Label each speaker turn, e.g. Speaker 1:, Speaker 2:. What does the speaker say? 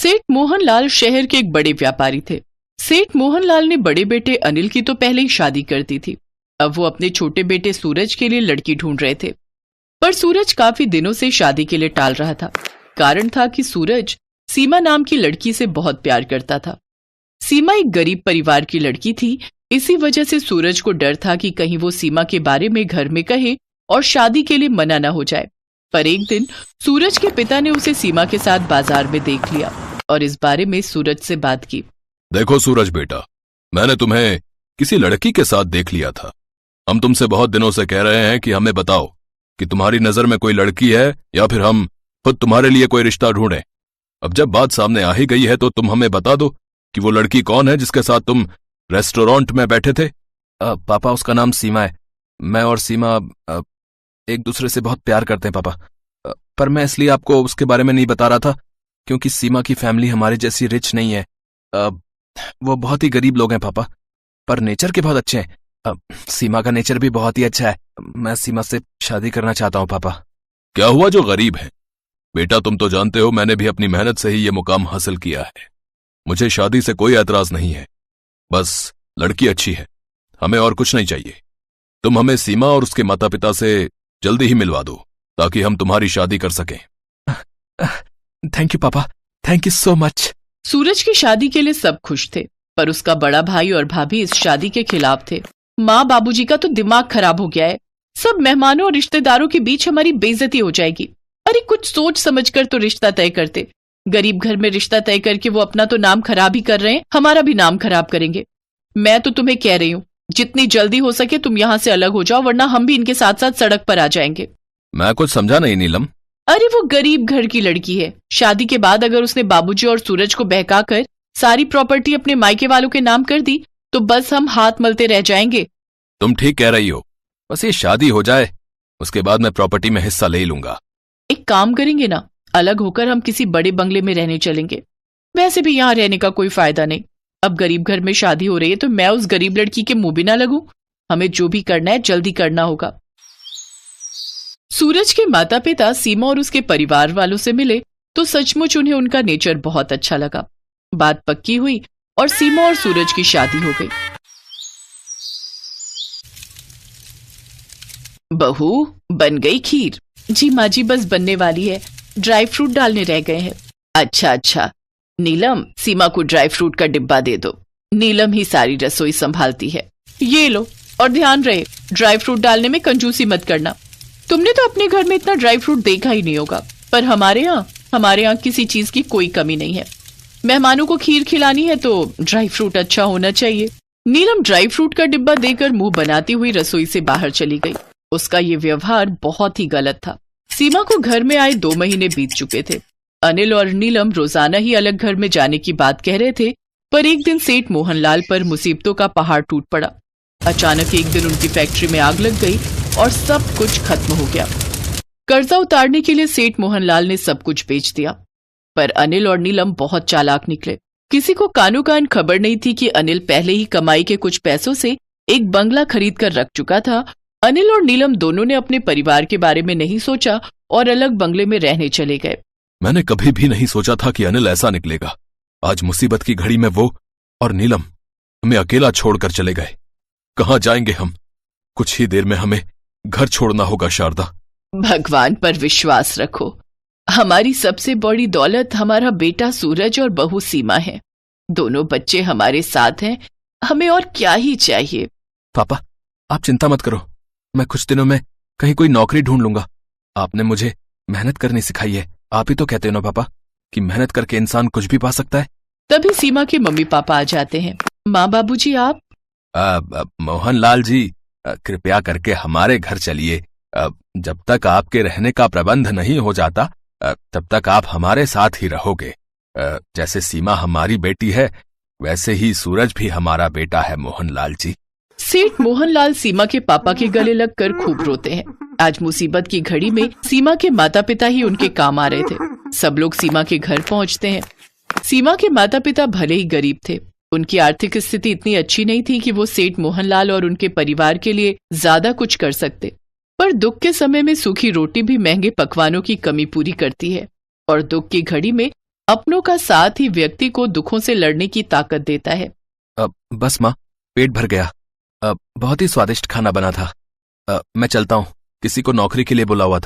Speaker 1: सेठ मोहनलाल शहर के एक बड़े व्यापारी थे। सेठ मोहनलाल ने बड़े बेटे अनिल की तो पहले ही शादी कर दी थी। अब वो अपने छोटे बेटे सूरज के लिए लड़की ढूंढ रहे थे, पर सूरज काफी दिनों से शादी के लिए टाल रहा था। कारण था कि सूरज सीमा नाम की लड़की से बहुत प्यार करता था। सीमा एक गरीब परिवार की लड़की थी, इसी वजह से सूरज को डर था कि कहीं वो सीमा के बारे में घर में कहे और शादी के लिए मना न हो जाए। पर एक दिन सूरज के पिता ने उसे सीमा के साथ बाजार में देख लिया और इस बारे में सूरज से बात की।
Speaker 2: देखो सूरज बेटा, मैंने तुम्हें किसी लड़की के साथ देख लिया था। हम तुमसे बहुत दिनों से कह रहे हैं कि हमें बताओ कि तुम्हारी नजर में कोई लड़की है या फिर हम खुद तुम्हारे लिए कोई रिश्ता ढूंढें। अब जब बात सामने आ ही गई है तो तुम हमें बता दो कि वो लड़की कौन है जिसके साथ तुम रेस्टोरेंट में बैठे थे।
Speaker 3: पापा, उसका नाम सीमा है। मैं और सीमा एक दूसरे से बहुत प्यार करते हैं पापा। पर मैं इसलिए आपको उसके बारे में नहीं बता रहा था क्योंकि सीमा की फैमिली हमारी जैसी रिच नहीं है। वो बहुत ही गरीब लोग हैं पापा, पर नेचर के बहुत अच्छे हैं। सीमा का नेचर भी बहुत ही अच्छा है। मैं सीमा से शादी करना चाहता हूँ पापा।
Speaker 2: क्या हुआ जो गरीब है? बेटा तुम तो जानते हो मैंने भी अपनी मेहनत से ही ये मुकाम हासिल किया है। मुझे शादी से कोई एतराज नहीं है, बस लड़की अच्छी है, हमें और कुछ नहीं चाहिए। तुम हमें सीमा और उसके माता पिता से जल्दी ही मिलवा दो ताकि हम तुम्हारी शादी कर सकें।
Speaker 3: थैंक यू पापा, थैंक यू सो मच।
Speaker 1: सूरज की शादी के लिए सब खुश थे, पर उसका बड़ा भाई और भाभी इस शादी के खिलाफ थे। माँ बाबूजी का तो दिमाग खराब हो गया है। सब मेहमानों और रिश्तेदारों के बीच हमारी बेइज्जती हो जाएगी। अरे कुछ सोच समझकर तो रिश्ता तय करते। गरीब घर में रिश्ता तय करके वो अपना तो नाम खराब ही कर रहे हैं, हमारा भी नाम खराब करेंगे। मैं तो तुम्हें कह रही हूँ, जितनी जल्दी हो सके तुम यहाँ से अलग हो जाओ, वरना हम भी इनके साथ साथ सड़क पर आ जाएंगे।
Speaker 2: मैं कुछ समझा नहीं नीलम।
Speaker 1: अरे वो गरीब घर की लड़की है। शादी के बाद अगर उसने बाबूजी और सूरज को बहकाकर सारी प्रॉपर्टी अपने मायके वालों के नाम कर दी तो बस हम हाथ मलते रह जाएंगे।
Speaker 2: तुम ठीक कह रही हो, बस ये शादी हो जाए, उसके बाद मैं प्रॉपर्टी में हिस्सा ले लूंगा।
Speaker 1: एक काम करेंगे ना, अलग होकर हम किसी बड़े बंगले में रहने चलेंगे। वैसे भी यहाँ रहने का कोई फायदा नहीं। अब गरीब घर में शादी हो रही है तो मैं उस गरीब लड़की के मुंह भी ना लगूं। हमें जो भी करना है जल्दी करना होगा। सूरज के माता पिता सीमा और उसके परिवार वालों से मिले तो सचमुच उन्हें उनका नेचर बहुत अच्छा लगा। बात पक्की हुई और सीमा और सूरज की शादी हो गई। बहू, बन गई खीर? जी माँ जी, बस बनने वाली है, ड्राई फ्रूट डालने रह गए हैं। अच्छा, नीलम सीमा को ड्राई फ्रूट का डिब्बा दे दो। नीलम ही सारी रसोई संभालती है। ये लो, और ध्यान रहे ड्राई फ्रूट डालने में कंजूसी मत करना। तुमने तो अपने घर में इतना ड्राई फ्रूट देखा ही नहीं होगा, पर हमारे यहाँ किसी चीज की कोई कमी नहीं है। मेहमानों को खीर खिलानी है तो ड्राई फ्रूट अच्छा होना चाहिए। नीलम ड्राई फ्रूट का डिब्बा देकर मुंह बनाती हुई रसोई से बाहर चली गई। उसका ये व्यवहार बहुत ही गलत था। सीमा को घर में आए 2 महीने बीत चुके थे। अनिल और नीलम रोजाना ही अलग घर में जाने की बात कह रहे थे, पर एक दिन सेठ मोहनलाल पर मुसीबतों का पहाड़ टूट पड़ा। अचानक एक दिन उनकी फैक्ट्री में आग लग गई और सब कुछ खत्म हो गया। कर्जा उतारने के लिए सेठ मोहनलाल ने सब कुछ बेच दिया। पर अनिल और नीलम बहुत चालाक निकले। किसी को कानो कान खबर नहीं थी कि अनिल पहले ही कमाई के कुछ पैसों से एक बंगला खरीद कर रख चुका था। अनिल और नीलम दोनों ने अपने परिवार के बारे में नहीं सोचा और अलग बंगले में रहने चले गए।
Speaker 2: मैंने कभी भी नहीं सोचा था कि अनिल ऐसा निकलेगा। आज मुसीबत की घड़ी में वो और नीलम हमें अकेला छोड़कर चले गए। कहाँ जाएंगे हम? कुछ ही देर में हमें घर छोड़ना होगा। शारदा,
Speaker 1: भगवान पर विश्वास रखो। हमारी सबसे बड़ी दौलत हमारा बेटा सूरज और बहू सीमा है। दोनों बच्चे हमारे साथ हैं, हमें और क्या ही चाहिए।
Speaker 3: पापा, आप चिंता मत करो, मैं कुछ दिनों में कहीं कोई नौकरी ढूंढ लूंगा। आपने मुझे मेहनत करनी सिखाई है। आप ही तो कहते हो ना पापा कि मेहनत करके इंसान कुछ भी पा सकता है।
Speaker 1: तभी सीमा के मम्मी पापा आ जाते हैं। माँ बाबूजी, आप?
Speaker 2: मोहनलाल जी, कृपया करके हमारे घर चलिए। जब तक आपके रहने का प्रबंध नहीं हो जाता तब तक आप हमारे साथ ही रहोगे। जैसे सीमा हमारी बेटी है वैसे ही सूरज भी हमारा बेटा है मोहनलाल जी।
Speaker 1: सेठ मोहनलाल सीमा के पापा के गले लगकर खूब रोते हैं। आज मुसीबत की घड़ी में सीमा के माता पिता ही उनके काम आ रहे थे। सब लोग सीमा के घर पहुंचते हैं। सीमा के माता पिता भले ही गरीब थे, उनकी आर्थिक स्थिति इतनी अच्छी नहीं थी कि वो सेठ मोहनलाल और उनके परिवार के लिए ज्यादा कुछ कर सकते। पर दुख के समय में सूखी रोटी भी महंगे पकवानों की कमी पूरी करती है, और दुख की घड़ी में अपनों का साथ ही व्यक्ति को दुखों से लड़ने की ताकत देता है।
Speaker 3: बस माँ, पेट भर गया। बहुत ही स्वादिष्ट खाना बना था। मैं चलता हूँ, किसी को नौकरी के लिए बुला हुआ था।